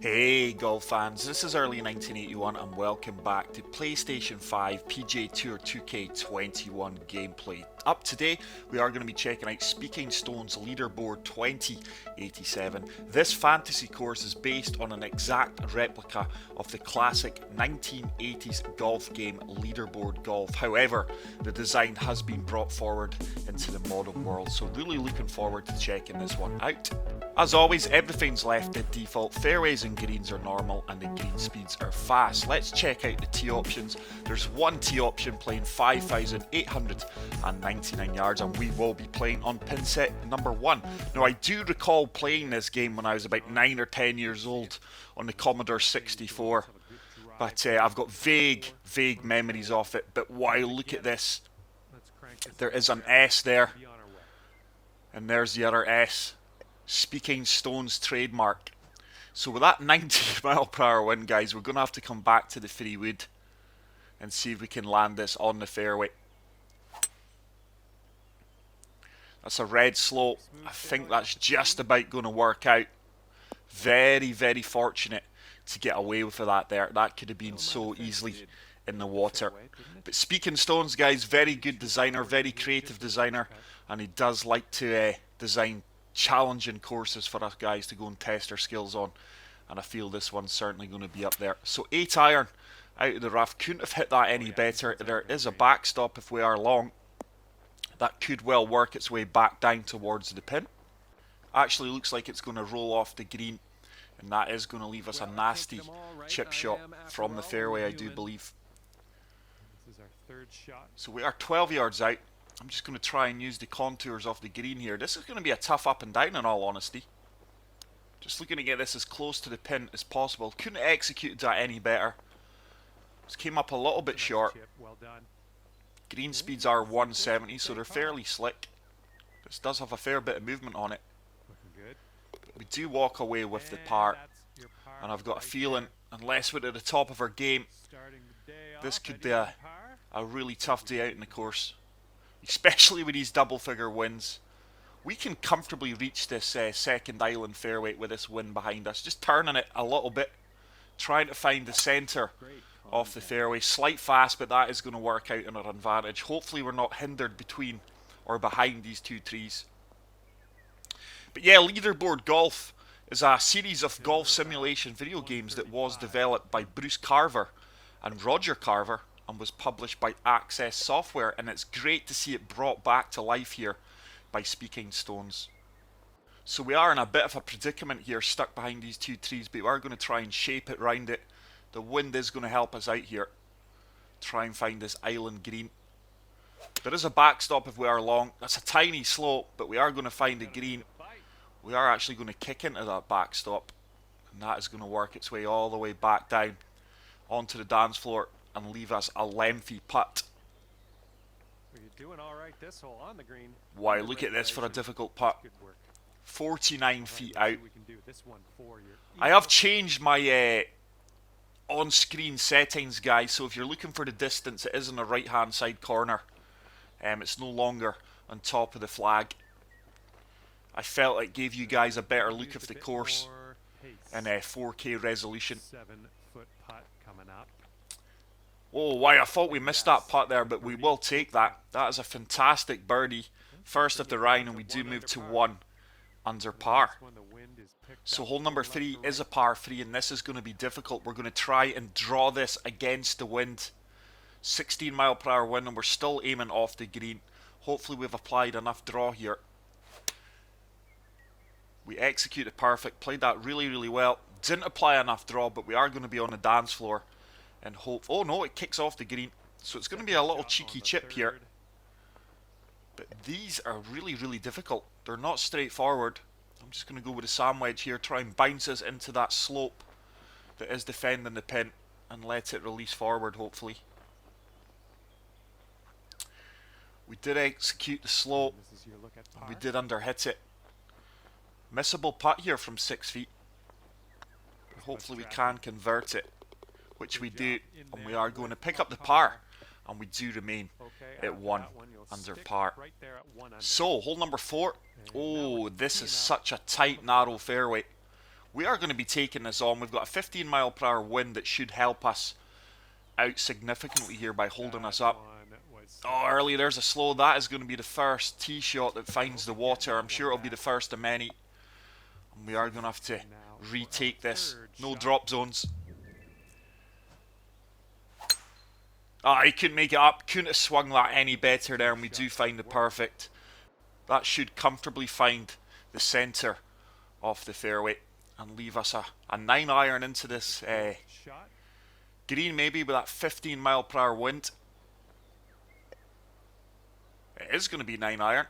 Hey golf fans, this is early 1981 and welcome back to PlayStation 5 PGA Tour 2K21 gameplay. Up today, we are going to be checking out Speaking Stone's Leaderboard 2087. This fantasy course is based on an exact replica of the classic 1980s golf game Leaderboard Golf. However, the design has been brought forward into the modern world, so really looking forward to checking this one out. As always, everything's left at default. Fairways and greens are normal and the green speeds are fast. Let's check out the tee options. There's one tee option playing 5,899 yards and we will be playing on pin set number 1. Now I do recall playing this game when I was about 9 or 10 years old on the Commodore 64. But I've got vague memories of it. But wow, look at this. There is an S there. And there's the other S. Speaking Stone's trademark. So with that 90 mile per hour wind, guys, we're going to have to come back to the free wood and see if we can land this on the fairway. That's a red slope. I think that's just about going to work out. Very fortunate to get away with that there. That could have been so easily in the water. But Speaking Stones, guys, very good designer, very creative designer, and he does like to design challenging courses for us guys to go and test our skills on, and I feel this one's certainly going to be up there. So 8 iron out of the rough, couldn't have hit that any better. There is a backstop if we are long. That could well work its way back down towards the pin. Actually looks like it's going to roll off the green, and that is going to leave us a nasty chip shot from the fairway, I do believe. So we are 12 yards out. I'm just going to try and use the contours of the green here. This is going to be a tough up and down in all honesty. Just looking to get this as close to the pin as possible. Couldn't have executed that any better. Just came up a little bit short. Green speeds are 170, so they're fairly slick. This does have a fair bit of movement on it. We do walk away with the par. And I've got a feeling, unless we're at the top of our game, this could be a really tough day out in the course. Especially with these double figure wins. We can comfortably reach this second island fairway with this wind behind us. Just turning it a little bit. Trying to find the centre of the fairway. Slight fast, but that is going to work out in our advantage. Hopefully we're not hindered between or behind these two trees. But yeah, Leaderboard Golf is a series of golf simulation video games that was developed by Bruce Carver and Roger Carver, and was published by Access Software, and it's great to see it brought back to life here by Speaking Stones. So we are in a bit of a predicament here, stuck behind these two trees, but we are going to try and shape it round it. The wind is going to help us out here. Try and find this island green. There is a backstop if we are long. That's a tiny slope, but we are going to find a green. We are actually going to kick into that backstop, and that is going to work its way all the way back down onto the dance floor and leave us a lengthy putt. Doing all right this hole on the green. Wow, look at this for a difficult putt. 49 feet out. I have changed my on-screen settings, guys, so if you're looking for the distance, it is in the right-hand side corner. It's no longer on top of the flag. I felt it gave you guys a better look of the course in 4K resolution. 7-foot putt coming up. Oh, wow, I thought we missed that putt there, but we will take that. That is a fantastic birdie. First at the round, and we do move to 1 under par. So hole number 3 is a par 3, and this is going to be difficult. We're going to try and draw this against the wind. 16 mile per hour wind, and we're still aiming off the green. Hopefully we've applied enough draw here. We executed perfect, played that really well. Didn't apply enough draw, but we are going to be on the dance floor. And hope. Oh no, it kicks off the green. So it's going to be a little cheeky chip here. But these are really difficult. They're not straightforward. I'm just going to go with a sand wedge here. Try and bounce us into that slope that is defending the pin. And let it release forward, hopefully. We did execute the slope. We did underhit it. Missable putt here from 6 feet. Hopefully we can convert it, which we do, and we are going to pick up the par, and we do remain at 1 under par. So hole number 4. Oh, this is such a tight, narrow fairway. We are going to be taking this on. We've got a 15 mile per hour wind that should help us out significantly here by holding us up. Oh, early there's a slow. That is going to be the first tee shot that finds the water. I'm sure it'll be the first of many. And we are going to have to retake this. No drop zones. Ah, he couldn't make it up. Couldn't have swung that any better there, and we do find the perfect. That should comfortably find the centre of the fairway and leave us a 9 iron into this green, maybe with that 15 mile per hour wind. It is going to be 9 iron.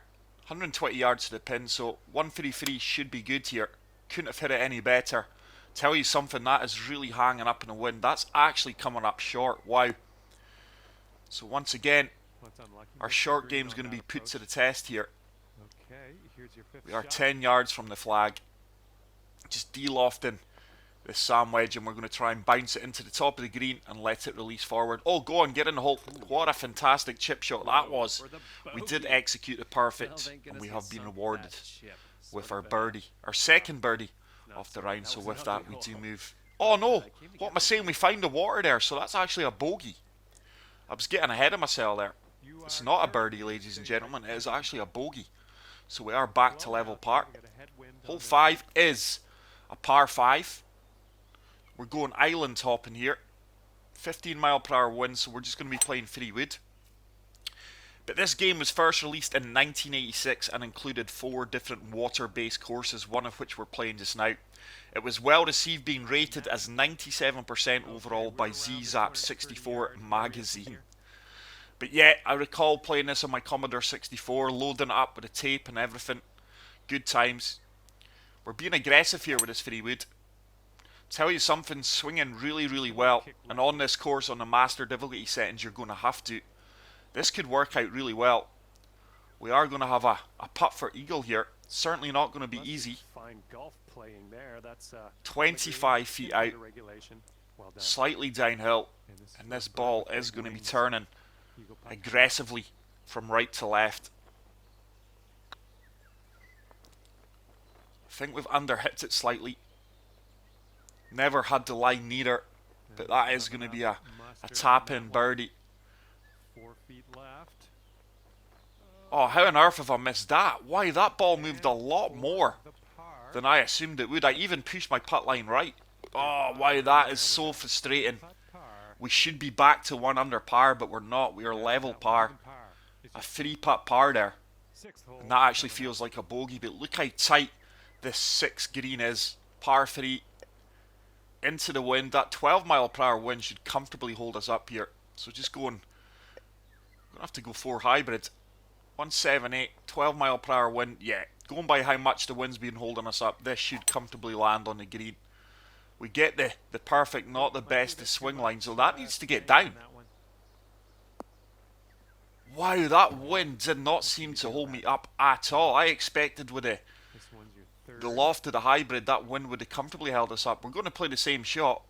120 yards to the pin, so 133 should be good here. Couldn't have hit it any better. Tell you something, that is really hanging up in the wind. That's actually coming up short. Wow. So once again, our short game is going to be put to the test here. We are 10 yards from the flag. Just de-lofting this sand wedge, and we're going to try and bounce it into the top of the green and let it release forward. Oh, go on, get in the hole. What a fantastic chip shot that was. We did execute the perfect, and we have been rewarded with our birdie. Our second birdie of the round, so with that we do move. Oh no, what am I saying? We found the water there, so that's actually a bogey. I was getting ahead of myself there. It's not a birdie, ladies and gentlemen. It is actually a bogey. So we are back to level par. Hole 5 is a par 5. We're going island hopping here. 15 mile per hour wind, so we're just going to be playing free wood. But this game was first released in 1986 and included 4 different water-based courses, one of which we're playing just now. It was well received, being rated as 97% overall by ZZap64 magazine. But yeah, I recall playing this on my Commodore 64, loading it up with the tape and everything. Good times. We're being aggressive here with this free wood. Tell you something, swinging really well. And on this course, on the master difficulty settings, you're going to have to. This could work out really well. We are going to have a putt for eagle here. Certainly not going to be easy. 25 feet out. Slightly downhill. And this ball is going to be turning aggressively from right to left. I think we've underhit it slightly. Never had the line neither, but that is going to be a tap-in birdie. 4 feet left. Oh, how on earth have I missed that? Why, that ball moved a lot more than I assumed it would. I even pushed my putt line right. Oh, wow, that is so frustrating. We should be back to 1 under par, but we're not. We are level par. A 3-putt par there. And that actually feels like a bogey, but look how tight this 6 green is. Par 3. Into the wind. That 12 mile per hour wind should comfortably hold us up here. So just going. We're going to have to go 4 hybrid. 178, 12 mile per hour wind. Yeah, going by how much the wind's been holding us up, this should comfortably land on the green. We get the perfect, not the best, the swing line, so that needs to get down. Wow, that wind did not seem to hold me up at all. I expected with the loft of the hybrid, that wind would have comfortably held us up. We're going to play the same shot.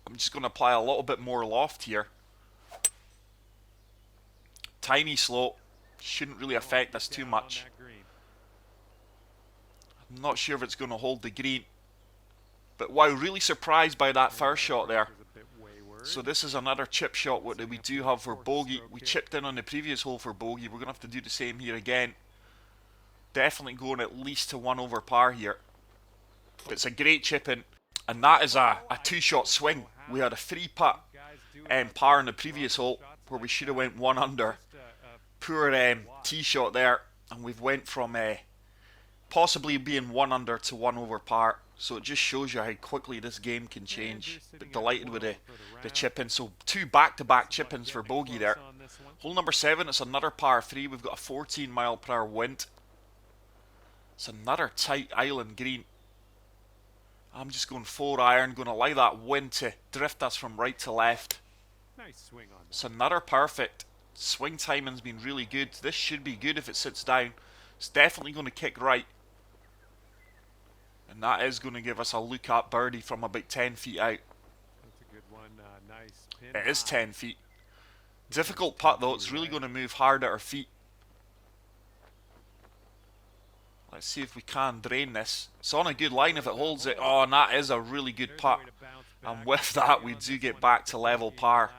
I'm just going to apply a little bit more loft here. Tiny slope. Shouldn't really affect us too much. I'm not sure if it's going to hold the green. But wow, really surprised by that first shot there. So this is another chip shot what we do have for bogey. We chipped in on the previous hole for bogey. We're going to have to do the same here again. Definitely going at least to 1 over par here. But it's a great chip in. And that is a 2-shot swing. We had a 3-putt par in the previous hole where we should have went 1 under. Poor tee shot there, and we've went from possibly being 1 under to 1 over par. So it just shows you how quickly this game can change. But delighted with the chip in. So 2 back-to-back chip ins for bogey there. Hole number 7, it's another par 3. We've got a 14 mile per hour wind. It's another tight island green. I'm just going 4 iron, going to allow that wind to drift us from right to left. It's another perfect. Swing timing's been really good. This should be good if it sits down. It's definitely going to kick right. And that is going to give us a look-up birdie from about 10 feet out. That's a good one. Nice pin. It is 10 feet. Difficult putt though. It's really going to move hard at our feet. Let's see if we can drain this. It's on a good line if it holds it. Oh, and that is a really good putt. And with that, we do get back to level par.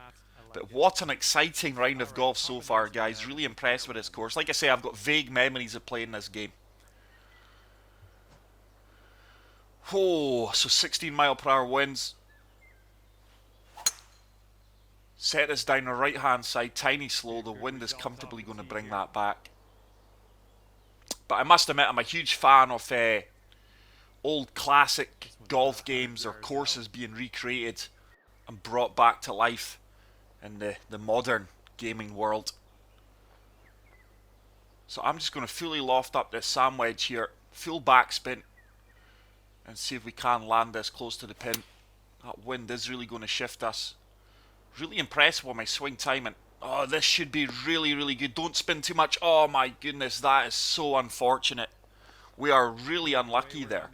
But what an exciting round of golf so far, guys. Really impressed with this course. Like I say, I've got vague memories of playing this game. Oh, so 16 mile per hour winds. Set this down the right hand side, tiny slow. The wind is comfortably going to bring that back. But I must admit, I'm a huge fan of old classic golf games or courses being recreated and brought back to life in the modern gaming world. So I'm just going to fully loft up this sand wedge here, full backspin, and see if we can land this close to the pin. That wind is really going to shift us. Really impressed with my swing timing. Oh, this should be really, really good. Don't spin too much. Oh my goodness, that is so unfortunate. We are really unlucky there.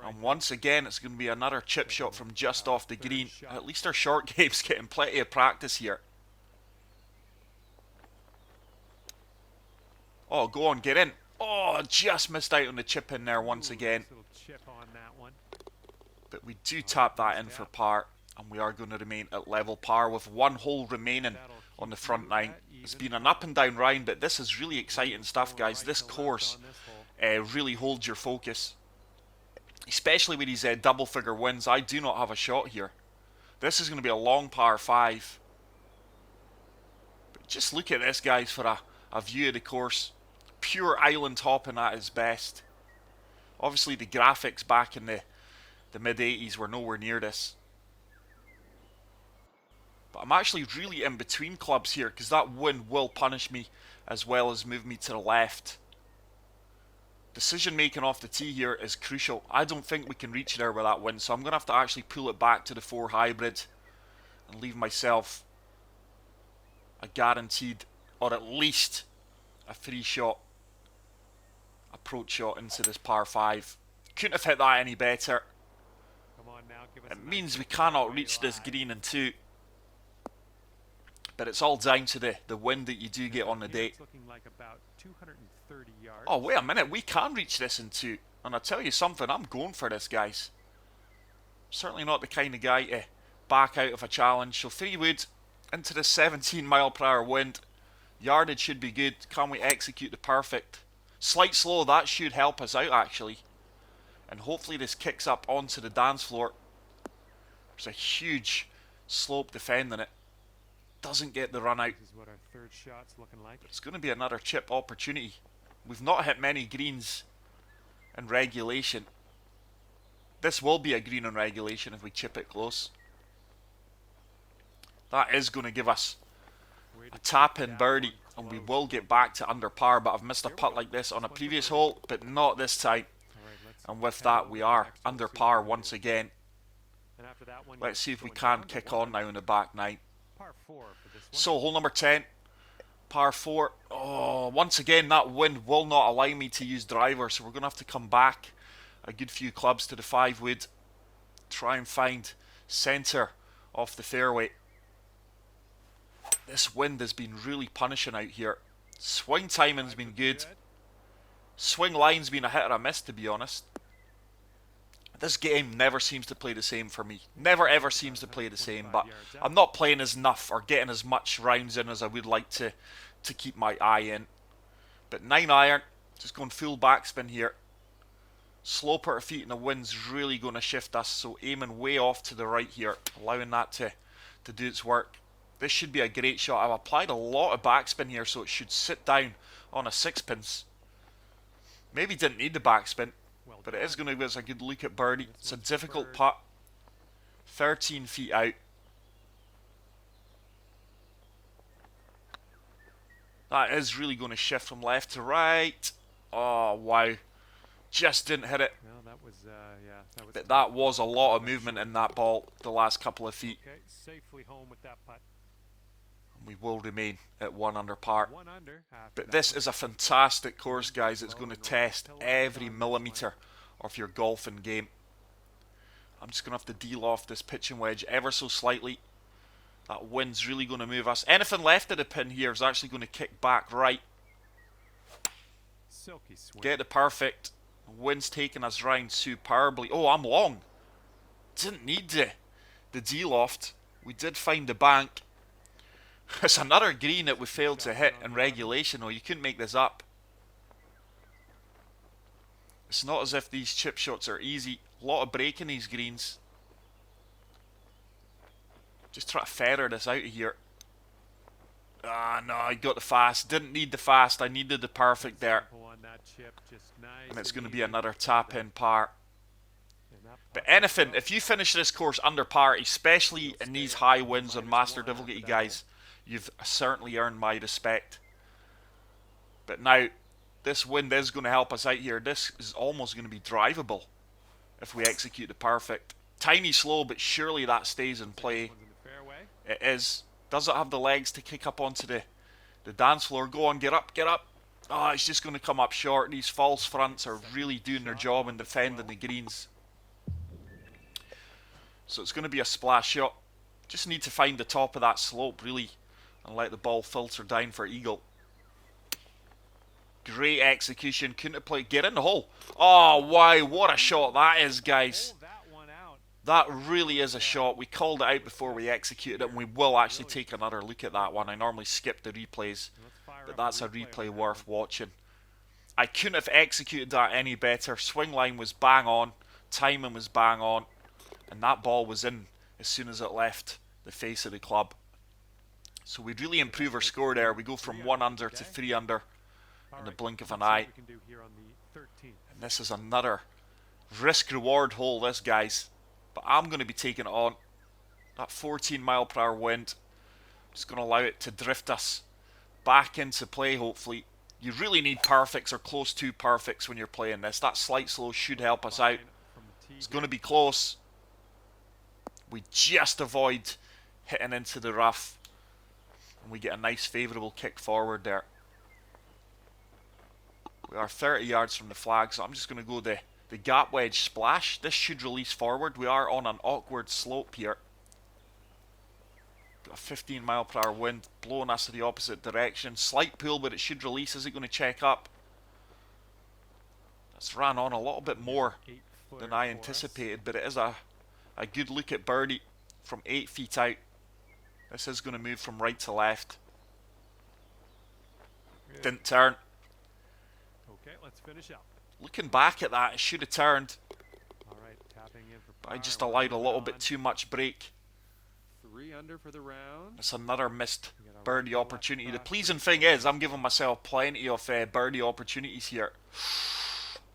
And once again, it's going to be another chip shot from just off the green. At least our short game's getting plenty of practice here. Oh, go on, get in. Oh, just missed out on the chip in there once again. But we do tap that in for par. And we are going to remain at level par with one hole remaining on the front nine. It's been an up and down round, but this is really exciting stuff, guys. This course really holds your focus. Especially with these double figure wins. I do not have a shot here. This is going to be a long par 5. But just look at this, guys, for a view of the course. Pure island hopping at its best. Obviously the graphics back in the mid 80s were nowhere near this. But I'm actually really in between clubs here because that wind will punish me as well as move me to the left. Decision making off the tee here is crucial. I don't think we can reach there with that wind, so I'm going to have to actually pull it back to the 4 hybrid and leave myself a guaranteed, or at least a 3-shot approach shot into this par 5. Couldn't have hit that any better. It means we cannot reach this green in 2. But it's all down to the wind that you do get on the day. Oh, wait a minute. We can reach this in 2. And I'll tell you something. I'm going for this, guys. Certainly not the kind of guy to back out of a challenge. So 3 wood into the 17 mile per hour wind. Yardage should be good. Can we execute the perfect? Slight slow. That should help us out, actually. And hopefully this kicks up onto the dance floor. There's a huge slope defending it. Doesn't get the run out. This is what our third shot's looking like. It's going to be another chip opportunity. We've not hit many greens in regulation. This will be a green in regulation if we chip it close. That is going to give us a tap-in birdie, and we will get back to under par. But I've missed a putt like this on a previous hole, but not this time. And with that, we are under par once again. Let's see if we can kick on now in the back 9. So hole number 10, par 4. Oh, once again that wind will not allow me to use driver, so we're going to have to come back a good few clubs to the 5 wood. Try and find centre off the fairway. This wind has been really punishing out here. Swing timing's been good. Swing line's been a hit or a miss, to be honest. This game never seems to play the same for me. Never ever seems to play the same, but I'm not playing as enough or getting as much rounds in as I would like to keep my eye in. But 9 iron, just going full backspin here. Slope at our feet and the wind's really going to shift us, so aiming way off to the right here, allowing that to do its work. This should be a great shot. I've applied a lot of backspin here, so it should sit down on a 6-pins. Maybe didn't need the backspin. But it is going to give us a good look at birdie. It's a difficult putt. 13 feet out. That is really going to shift from left to right. Oh, wow. Just didn't hit it. But that was a lot of movement in that ball the last couple of feet. Okay, safely home with that putt. We will remain at 1 under par. But this is a fantastic course, guys. It's going to test every millimetre of your golfing game. I'm just going to have to de-loft this pitching wedge ever so slightly. That wind's really going to move us. Anything left of the pin here is actually going to kick back right. silky swing. Get the perfect. Wind's taking us round superbly. Oh, I'm long. Didn't need the D-loft. We did find the bank. It's another green that we failed to hit in regulation. Oh, you couldn't make this up. It's not as if these chip shots are easy. A lot of break in these greens. Just try to feather this out of here. Ah, no, I got the fast. Didn't need the fast. I needed the perfect there. And it's going to be another tap-in par. But anything, if you finish this course under par, especially in these high winds on Master difficulty, guys, you've certainly earned my respect. But now, this wind is going to help us out here. This is almost going to be drivable if we execute the perfect. Tiny slow, but surely that stays in play. It is. Does it have the legs to kick up onto the dance floor? Go on, get up, get up. Oh, it's just going to come up short. These false fronts are really doing their job in defending the greens. So it's going to be a splash shot. Just need to find the top of that slope, really, and let the ball filter down for eagle. Great execution. Couldn't have played. Get in the hole. Oh, wow. What a shot that is, guys. That really is a shot. We called it out before we executed it, and we will actually take another look at that one. I normally skip the replays, but that's a replay worth watching. I couldn't have executed that any better. Swing line was bang on. Timing was bang on. And that ball was in as soon as it left the face of the club. So we really improve our score there. We go from 1 under to 3 under in the blink of an eye. And this is another risk-reward hole, this, guys. But I'm going to be taking it on. That 14 mile per hour wind is going to allow it to drift us back into play, hopefully. You really need perfects or close to perfects when you're playing this. That slight slow should help us out. It's going to be close. We just avoid hitting into the rough. And we get a nice favourable kick forward there. We are 30 yards from the flag, so I'm just going to go the gap wedge splash. This should release forward. We are on an awkward slope here. Got a 15 mile per hour wind blowing us to the opposite direction. Slight pull, but it should release. Is it going to check up? That's ran on a little bit more than I anticipated, but it is a good look at birdie from 8 feet out. This is going to move from right to left. Didn't turn. Okay, let's finish up. Looking back at that, it should have turned. All right, tapping in for But I just allowed a little bit too much break. 3 under for the round. It's another missed birdie opportunity. The pleasing thing is, I'm giving myself plenty of birdie opportunities here.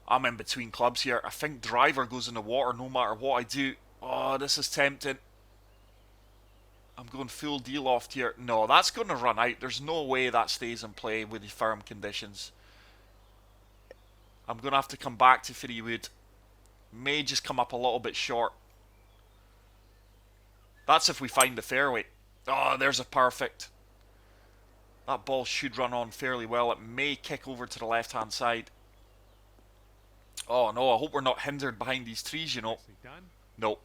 I'm in between clubs here. I think driver goes in the water no matter what I do. Oh, this is tempting. I'm going full D-loft here. No, that's going to run out. There's no way that stays in play with the firm conditions. I'm going to have to come back to 3 wood. May just come up a little bit short. That's if we find the fairway. Oh, there's a perfect. That ball should run on fairly well. It may kick over to the left-hand side. Oh, no, I hope we're not hindered behind these trees, you know. No.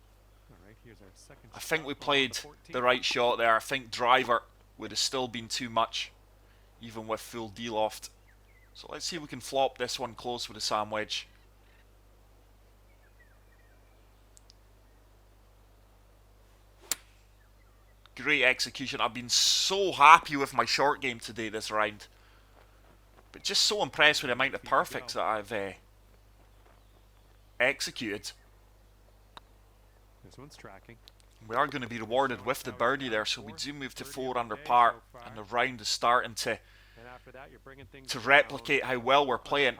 I think we played the right shot there. I think driver would have still been too much, even with full D-loft. So let's see if we can flop this one close with a sand wedge. Great execution. I've been so happy with my short game today this round. But just so impressed with the amount of perfects that I've executed. This one's tracking. We are going to be rewarded with the birdie there, so we do move to 4 under par, and the round is starting to replicate how well we're playing,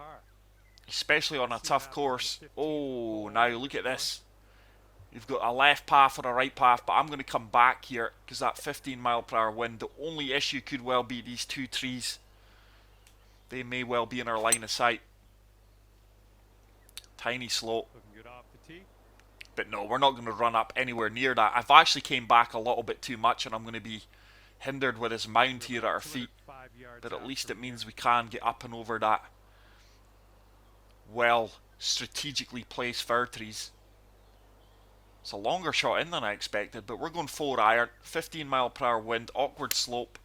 especially on a tough course. Oh, now look at this. You've got a left path or a right path, but I'm going to come back here because that 15 mile per hour wind, the only issue could well be these 2 trees. They may well be in our line of sight. Tiny slope. But no, we're not going to run up anywhere near that. I've actually came back a little bit too much, and I'm going to be hindered with this mound here at our feet. But at least it means we can get up and over that well strategically placed fir trees. It's a longer shot in than I expected, but we're going 4 iron, 15 mile per hour wind, awkward slope.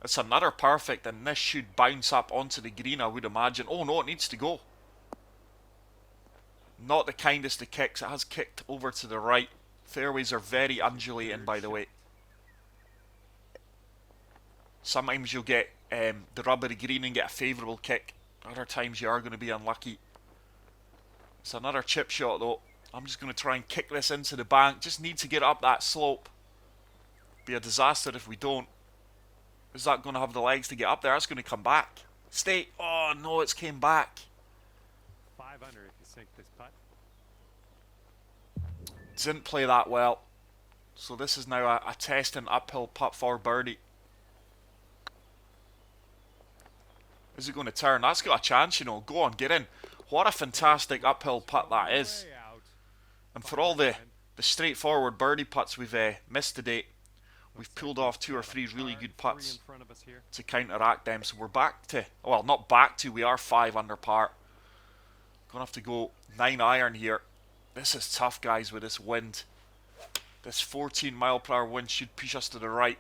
It's another perfect, and this should bounce up onto the green, I would imagine. Oh no, it needs to go. Not the kindest of kicks. It has kicked over to the right. Fairways are very undulating, by the way. Sometimes you'll get the rubbery green and get a favourable kick. Other times you are going to be unlucky. It's another chip shot though. I'm just going to try and kick this into the bank. Just need to get up that slope. Be a disaster if we don't. Is that going to have the legs to get up there? That's going to come back. Stay. Oh no, it's came back. 5 under if you sink this putt. Didn't play that well. So this is now a testing uphill putt for birdie. Is it going to turn? That's got a chance, you know. Go on, get in. What a fantastic uphill putt that is. And for all the straightforward birdie putts we've missed today, we've pulled off 2 or 3 really good putts to counteract them. So we're back to, well, not back to, we are 5 under par. Gonna have to go 9 iron here. This is tough, guys, with this wind. This 14 mile per hour wind should push us to the right.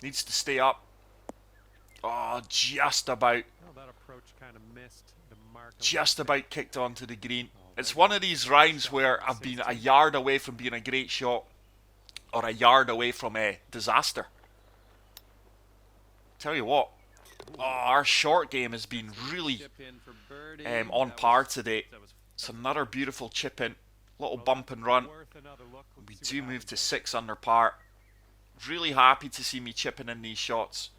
Needs to stay up. Oh, just about. Well, that approach kind of missed the mark. Just about kicked onto the green. It's one of these rounds where I've been a yard away from being a great shot, or a yard away from a disaster. Tell you what, our short game has been really on par today. It's another beautiful chip in, little bump and run. We do move to 6 under par. Really happy to see me chipping in these shots.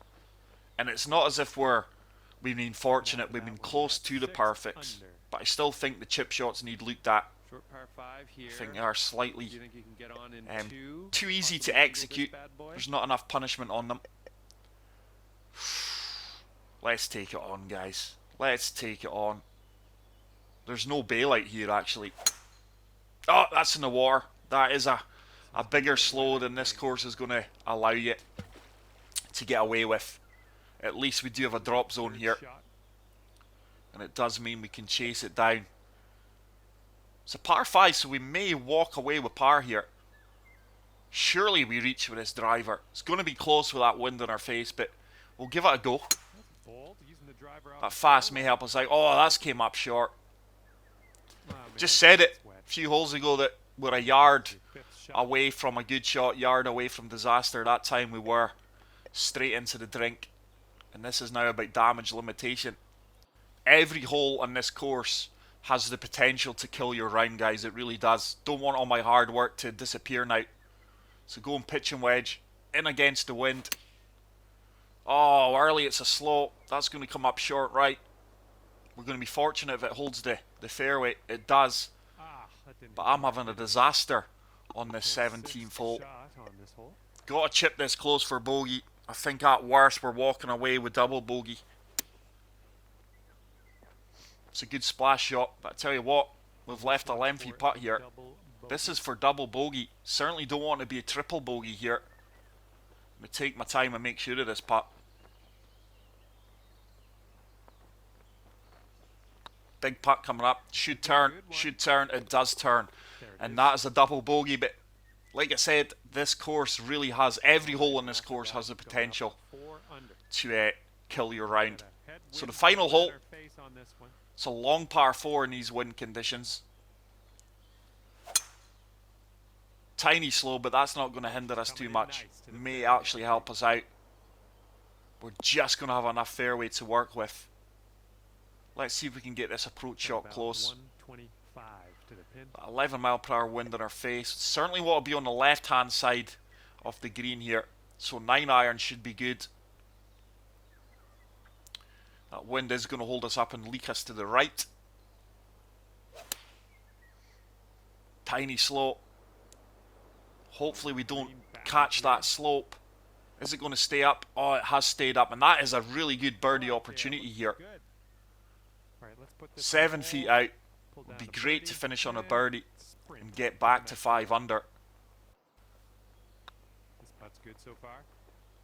And it's not as if we've been fortunate, we've been close to the perfects. But I still think the chip shots need looked at. I think they are slightly too easy to execute. There's not enough punishment on them. Let's take it on, guys. Let's take it on. There's no baylight here, actually. Oh, that's in the water. That is a bigger slow than this course is going to allow you to get away with. At least we do have a drop zone here. And it does mean we can chase it down. It's a par 5, so we may walk away with par here. Surely we reach with this driver. It's going to be close with that wind in our face, but we'll give it a go. That fast may help us out. Oh, that's came up short. Just said it a few holes ago that we're a yard away from a good shot, yard away from disaster. That time we were straight into the drink. And this is now about damage limitation. Every hole on this course has the potential to kill your round, guys. It really does. Don't want all my hard work to disappear now. So go and pitch and wedge. In against the wind. Oh, early it's a slow. That's going to come up short right. We're going to be fortunate if it holds the fairway. It does. But I'm having a disaster on this 17th hole. Got to chip this close for bogey. I think at worst we're walking away with double bogey. It's a good splash shot, but I tell you what, we've left a lengthy putt here. This is for double bogey. Certainly don't want to be a triple bogey here. I'm going to take my time and make sure of this putt. Big putt coming up. Should turn. It does turn. And that is a double bogey, but like I said, this course really has, every hole in this course has the potential to kill your round. So the final hole, it's a long par 4 in these wind conditions. Tiny slow, but that's not going to hinder us too much. May actually help us out. We're just going to have enough fairway to work with. Let's see if we can get this approach shot close. 11 mile per hour wind in our face. Certainly want to be on the left hand side of the green here. So 9 iron should be good. That wind is going to hold us up and leak us to the right. Tiny slope. Hopefully we don't catch that slope. Is it going to stay up? Oh, it has stayed up. And that is a really good birdie opportunity here. 7 feet out. Would be great to finish on a birdie and get back to 5 under. This putt's good so far.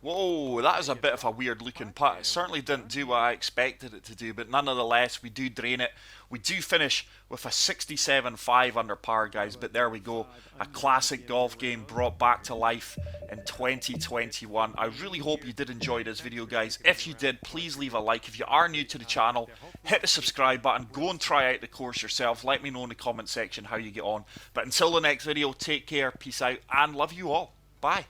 Whoa, that is a bit of a weird looking putt. It certainly didn't do what I expected it to do, but nonetheless, we do drain it. We do finish with a 67.5 under par, guys, but there we go. A classic golf game brought back to life in 2021. I really hope you did enjoy this video, guys. If you did, please leave a like. If you are new to the channel, hit the subscribe button. Go and try out the course yourself. Let me know in the comment section how you get on. But until the next video, take care, peace out, and love you all. Bye.